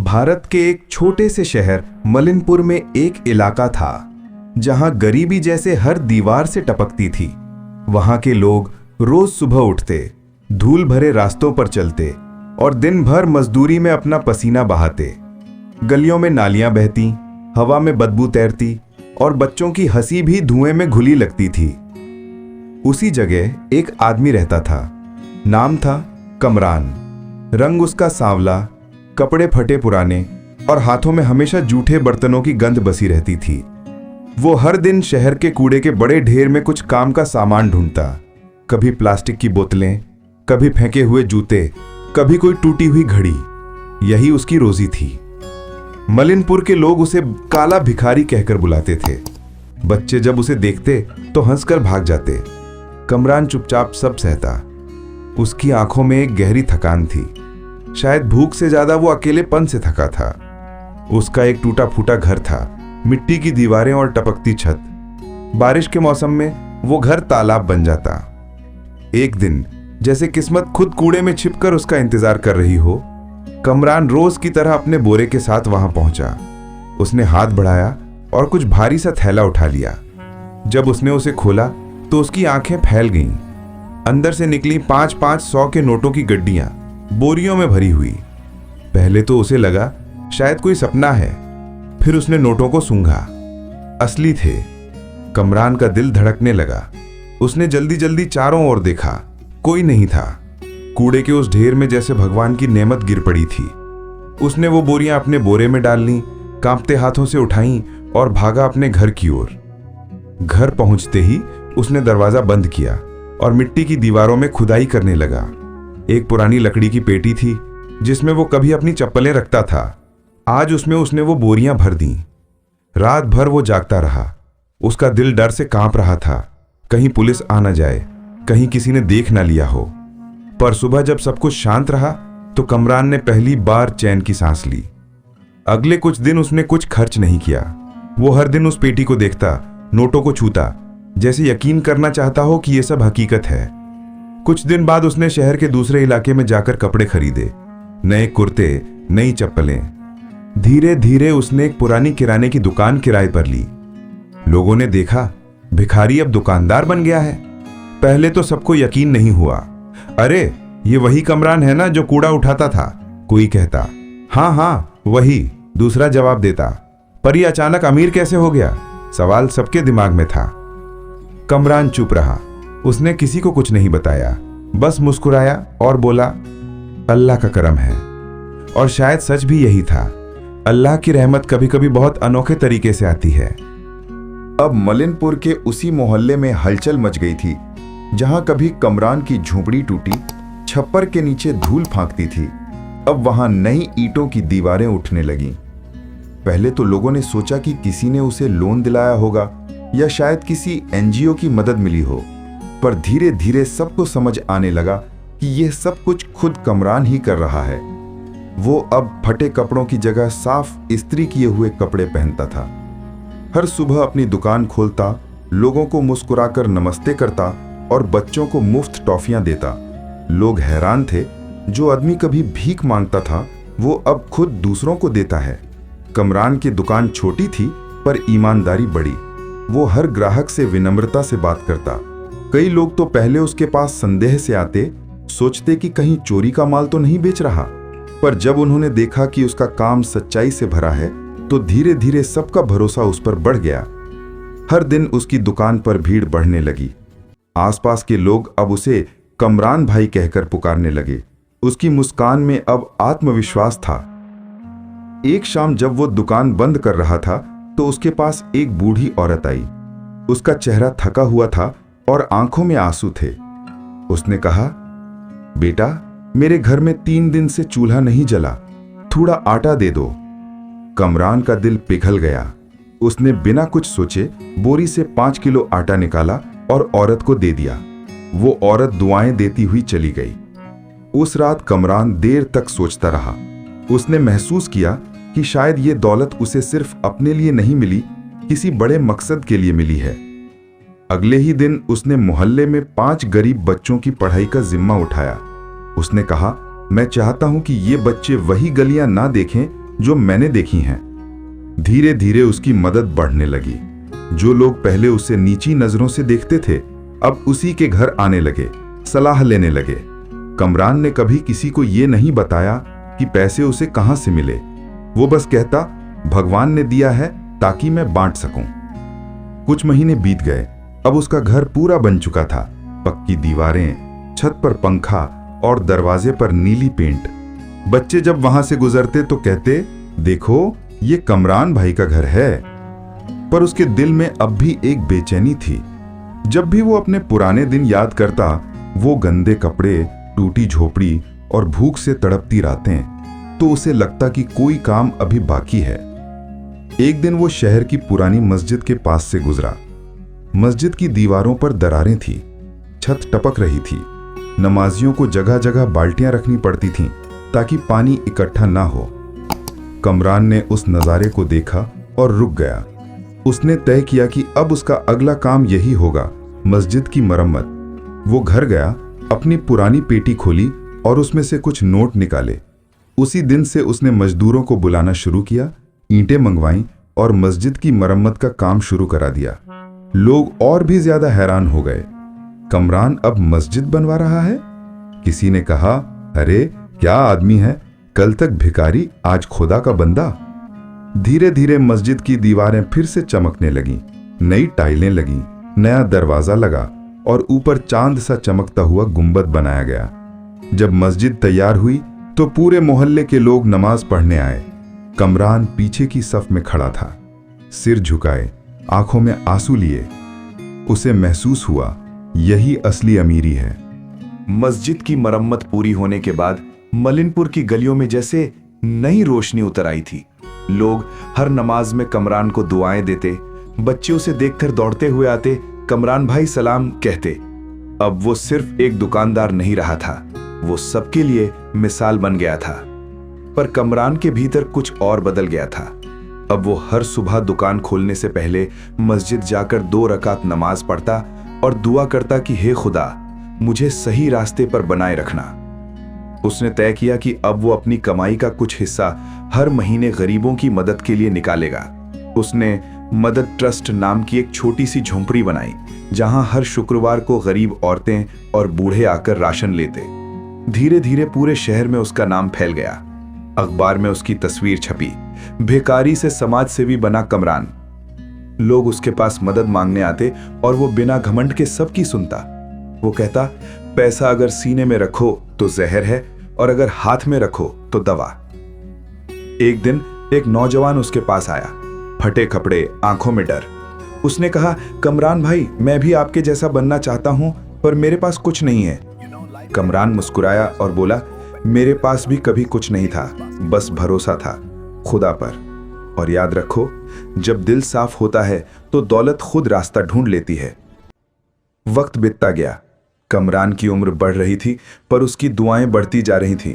भारत के एक छोटे से शहर मलिनपुर में एक इलाका था जहां गरीबी जैसे हर दीवार से टपकती थी। वहां के लोग रोज सुबह उठते, धूल भरे रास्तों पर चलते और दिन भर मजदूरी में अपना पसीना बहाते। गलियों में नालियां बहती, हवा में बदबू तैरती और बच्चों की हंसी भी धुएं में घुली लगती थी। उसी जगह एक आदमी रहता था। नाम था कमरान। रंग उसका सांवला, कपड़े फटे पुराने और हाथों में हमेशा जूठे बर्तनों की गंध बसी रहती थी। वो हर दिन शहर के कूड़े के बड़े ढेर में कुछ काम का सामान ढूंढता। कभी प्लास्टिक की बोतलें, कभी फेंके हुए जूते, कभी कोई टूटी हुई घड़ी। यही उसकी रोजी थी। मलिनपुर के लोग उसे काला भिखारी कहकर बुलाते थे। बच्चे जब उसे देखते तो हंसकर भाग जाते। कमरान चुपचाप सब सहता। उसकी आंखों में एक गहरी थकान थी। शायद भूख से ज्यादा वो अकेलेपन से थका था। उसका एक टूटा फूटा घर था, मिट्टी की दीवारें और टपकती छत। बारिश के मौसम में वो घर तालाब बन जाता। एक दिन जैसे किस्मत खुद कूड़े में छिपकर उसका इंतजार कर रही हो, कमरान रोज की तरह अपने बोरे के साथ वहां पहुंचा। उसने हाथ बढ़ाया और कुछ भारी सा थैला उठा लिया। जब उसने उसे खोला तो उसकी आंखें फैल गईं। अंदर से निकली 5-5 100 के नोटों की गड्डियां बोरियों में भरी हुई। पहले तो उसे लगा शायद कोई सपना है। फिर उसने नोटों को सूंघा। असली थे। कमरान का दिल धड़कने लगा। उसने जल्दी जल्दी चारों ओर देखा। कोई नहीं था। कूड़े के उस ढेर में जैसे भगवान की नेमत गिर पड़ी थी। उसने वो बोरियां अपने बोरे में डाल लीं, कांपते हाथों से उठाईं और भागा अपने घर की ओर। घर पहुंचते ही उसने दरवाजा बंद किया और मिट्टी की दीवारों में खुदाई करने लगा। एक पुरानी लकड़ी की पेटी थी जिसमें वो कभी अपनी चप्पलें रखता था। आज उसमें उसने वो बोरियां भर दी। रात भर वो जागता रहा। उसका दिल डर से कांप रहा था, कहीं पुलिस आ न जाए, कहीं किसी ने देख न लिया हो। पर सुबह जब सब कुछ शांत रहा तो कमरान ने पहली बार चैन की सांस ली। अगले कुछ दिन उसने कुछ खर्च नहीं किया। वो हर दिन उस पेटी को देखता, नोटों को छूता, जैसे यकीन करना चाहता हो कि यह सब हकीकत है। कुछ दिन बाद उसने शहर के दूसरे इलाके में जाकर कपड़े खरीदे, नए कुर्ते, नई चप्पलें। धीरे धीरे उसने एक पुरानी किराने की दुकान किराए पर ली। लोगों ने देखा भिखारी अब दुकानदार बन गया है। पहले तो सबको यकीन नहीं हुआ। अरे ये वही कमरान है ना जो कूड़ा उठाता था, कोई कहता। हाँ हाँ वही, दूसरा जवाब देता। पर ये अचानक अमीर कैसे हो गया, सवाल सबके दिमाग में था। कमरान चुप रहा। उसने किसी को कुछ नहीं बताया, बस मुस्कुराया और बोला, अल्लाह का करम है। और शायद सच भी यही था। अल्लाह की रहमत कभी कभी बहुत अनोखे तरीके से आती है। अब मलिनपुर के उसी मोहल्ले में हलचल मच गई थी जहां कभी कमरान की झोपड़ी टूटी, छप्पर के नीचे धूल फांकती थी। अब वहां नई ईंटों की दीवारें उठने लगीं। पहले तो लोगों ने सोचा कि किसी ने उसे लोन दिलाया होगा या शायद किसी एनजीओ की मदद मिली हो। पर धीरे धीरे सबको समझ आने लगा कि यह सब कुछ खुद कमरान ही कर रहा है। वो अब फटे कपड़ों की जगह साफ इस्त्री किए हुए कपड़े पहनता था। हर सुबह अपनी दुकान खोलता, लोगों को मुस्कुराकर नमस्ते करता और बच्चों को मुफ्त टॉफियां देता। लोग हैरान थे, जो आदमी कभी भीख मांगता था वो अब खुद दूसरों को देता है। कमरान की दुकान छोटी थी पर ईमानदारी बड़ी। वो हर ग्राहक से विनम्रता से बात करता। कई लोग तो पहले उसके पास संदेह से आते, सोचते कि कहीं चोरी का माल तो नहीं बेच रहा। पर जब उन्होंने देखा कि उसका काम सच्चाई से भरा है तो धीरे धीरे सबका भरोसा उस पर बढ़ गया। हर दिन उसकी दुकान पर भीड़ बढ़ने लगी। आसपास के लोग अब उसे कमरान भाई कहकर पुकारने लगे। उसकी मुस्कान में अब आत्मविश्वास था। एक शाम जब वो दुकान बंद कर रहा था तो उसके पास एक बूढ़ी औरत आई। उसका चेहरा थका हुआ था और आंखों में आंसू थे। उसने कहा, बेटा मेरे घर में 3 दिन से चूल्हा नहीं जला, थोड़ा आटा दे दो। कमरान का दिल पिघल गया। उसने बिना कुछ सोचे बोरी से 5 किलो आटा निकाला और औरत को दे दिया। वो औरत दुआएं देती हुई चली गई। उस रात कमरान देर तक सोचता रहा। उसने महसूस किया कि शायद ये दौलत उसे सिर्फ अपने लिए नहीं मिली, किसी बड़े मकसद के लिए मिली है। अगले ही दिन उसने मोहल्ले में 5 गरीब बच्चों की पढ़ाई का जिम्मा उठाया। उसने कहा, मैं चाहता हूं कि ये बच्चे वही गलियां ना देखें जो मैंने देखी हैं। धीरे धीरे उसकी मदद बढ़ने लगी। जो लोग पहले उसे नीची नजरों से देखते थे अब उसी के घर आने लगे, सलाह लेने लगे। कमरान ने कभी किसी को ये नहीं बताया कि पैसे उसे कहां से मिले। वो बस कहता, भगवान ने दिया है ताकि मैं बांट सकूं। कुछ महीने बीत गए। अब उसका घर पूरा बन चुका था। पक्की दीवारें, छत पर पंखा और दरवाजे पर नीली पेंट। बच्चे जब वहां से गुजरते तो कहते, देखो ये कमरान भाई का घर है। पर उसके दिल में अब भी एक बेचैनी थी। जब भी वो अपने पुराने दिन याद करता, वो गंदे कपड़े, टूटी झोपड़ी और भूख से तड़पती रातें, तो उसे लगता कि कोई काम अभी बाकी है। एक दिन वो शहर की पुरानी मस्जिद के पास से गुजरा। मस्जिद की दीवारों पर दरारें थी, छत टपक रही थी। नमाजियों को जगह जगह बाल्टियां रखनी पड़ती थीं ताकि पानी इकट्ठा ना हो। कमरान ने उस नज़ारे को देखा और रुक गया। उसने तय किया कि अब उसका अगला काम यही होगा, मस्जिद की मरम्मत। वो घर गया, अपनी पुरानी पेटी खोली और उसमें से कुछ नोट निकाले। उसी दिन से उसने मजदूरों को बुलाना शुरू किया, ईंटें मंगवाईं और मस्जिद की मरम्मत का काम शुरू करा दिया। लोग और भी ज्यादा हैरान हो गए। कमरान अब मस्जिद बनवा रहा है? किसी ने कहा, अरे क्या आदमी है, कल तक भिखारी आज खुदा का बंदा। धीरे धीरे मस्जिद की दीवारें फिर से चमकने लगीं, नई टाइलें लगीं, नया दरवाजा लगा और ऊपर चांद सा चमकता हुआ गुंबद बनाया गया। जब मस्जिद तैयार हुई तो पूरे मोहल्ले के लोग नमाज पढ़ने आए। कमरान पीछे की सफ में खड़ा था, सिर झुकाए, आंखों में आंसू लिए। उसे महसूस हुआ यही असली अमीरी है। मस्जिद की मरम्मत पूरी होने के बाद मलिनपुर की गलियों में जैसे नई रोशनी उतर आई थी। लोग हर नमाज में कमरान को दुआएं देते, बच्चे उसे देखकर दौड़ते हुए आते, कमरान भाई सलाम कहते। अब वो सिर्फ एक दुकानदार नहीं रहा था, वो सबके लिए मिसाल बन गया था। पर कमरान के भीतर कुछ और बदल गया था। अब वो हर सुबह दुकान खोलने से पहले मस्जिद जाकर 2 रकात नमाज पढ़ता और दुआ करता कि हे खुदा, मुझे सही रास्ते पर बनाए रखना। उसने तय किया कि अब वो अपनी कमाई का कुछ हिस्सा हर महीने गरीबों की मदद के लिए निकालेगा। उसने मदद ट्रस्ट नाम की एक छोटी सी झोंपड़ी बनाई, जहां हर शुक्रवार को गरीब औरतें और बूढ़े आकर राशन लेते। धीरे धीरे पूरे शहर में उसका नाम फैल गया। अखबार में उसकी तस्वीर छपी, भिखारी से समाज सेवी बना कमरान। लोग उसके पास मदद मांगने आते और वो बिना घमंड के सबकी सुनता। वो कहता, पैसा अगर सीने में रखो तो जहर है और अगर हाथ में रखो तो दवा। एक दिन एक नौजवान उसके पास आया, फटे कपड़े, आंखों में डर। उसने कहा, कमरान भाई, मैं भी आपके जैसा बनना चाहता हूं, पर मेरे पास कुछ नहीं है। कमरान मुस्कुराया और बोला, मेरे पास भी कभी कुछ नहीं था, बस भरोसा था खुदा पर। और याद रखो, जब दिल साफ होता है तो दौलत खुद रास्ता ढूंढ लेती है। वक्त बीतता गया। कमरान की उम्र बढ़ रही थी, पर उसकी दुआएं बढ़ती जा रही थीं।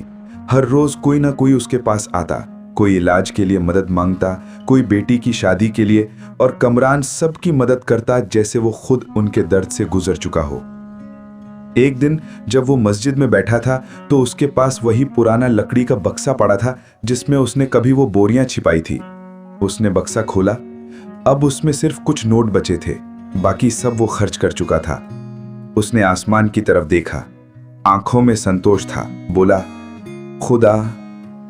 हर रोज कोई ना कोई उसके पास आता, कोई इलाज के लिए मदद मांगता, कोई बेटी की शादी के लिए, और कमरान सबकी मदद करता जैसे वो खुद उनके दर्द से गुजर चुका हो। एक दिन जब वो मस्जिद में बैठा था तो उसके पास वही पुराना लकड़ी का बक्सा पड़ा था जिसमें उसने कभी वो बोरियां छिपाई थी। उसने बक्सा खोला। अब उसमें सिर्फ कुछ नोट बचे थे, बाकी सब वो खर्च कर चुका था। उसने आसमान की तरफ देखा, आंखों में संतोष था। बोला, खुदा,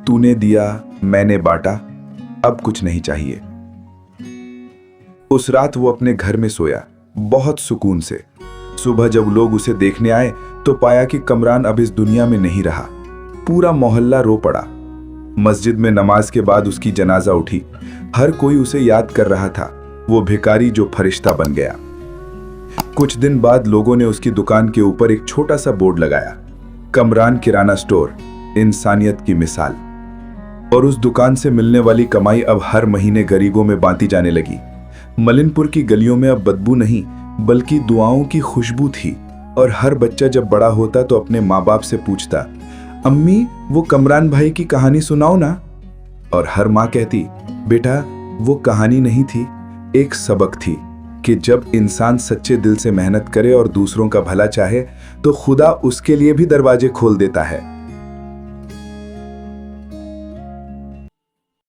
तूने दिया, मैंने बांटा, अब कुछ नहीं चाहिए। उस रात वो अपने घर में सोया, बहुत सुकून से। सुबह जब लोग उसे देखने आए तो पाया कि कमरान अब इस दुनिया में नहीं रहा। पूरा मोहल्ला रो पड़ा। मस्जिद में नमाज के बाद उसकी जनाजा उठी। हर कोई उसे याद कर रहा था, वो भिखारी जो फरिश्ता बन गया। कुछ दिन बाद लोगों ने उसकी दुकान के ऊपर एक छोटा सा बोर्ड लगाया, कमरान किराना स्टोर, इंसानियत की मिसाल। और उस दुकान से मिलने वाली कमाई अब हर महीने गरीबों में बांटी जाने लगी। मलिनपुर की गलियों में अब बदबू नहीं, बल्कि दुआओं की खुशबू थी। और हर बच्चा जब बड़ा होता तो अपने माँ बाप से पूछता, अम्मी, वो कमरान भाई की कहानी सुनाओ ना। और हर माँ कहती, बेटा, वो कहानी नहीं थी, एक सबक थी कि जब इंसान सच्चे दिल से मेहनत करे और दूसरों का भला चाहे तो खुदा उसके लिए भी दरवाजे खोल देता है।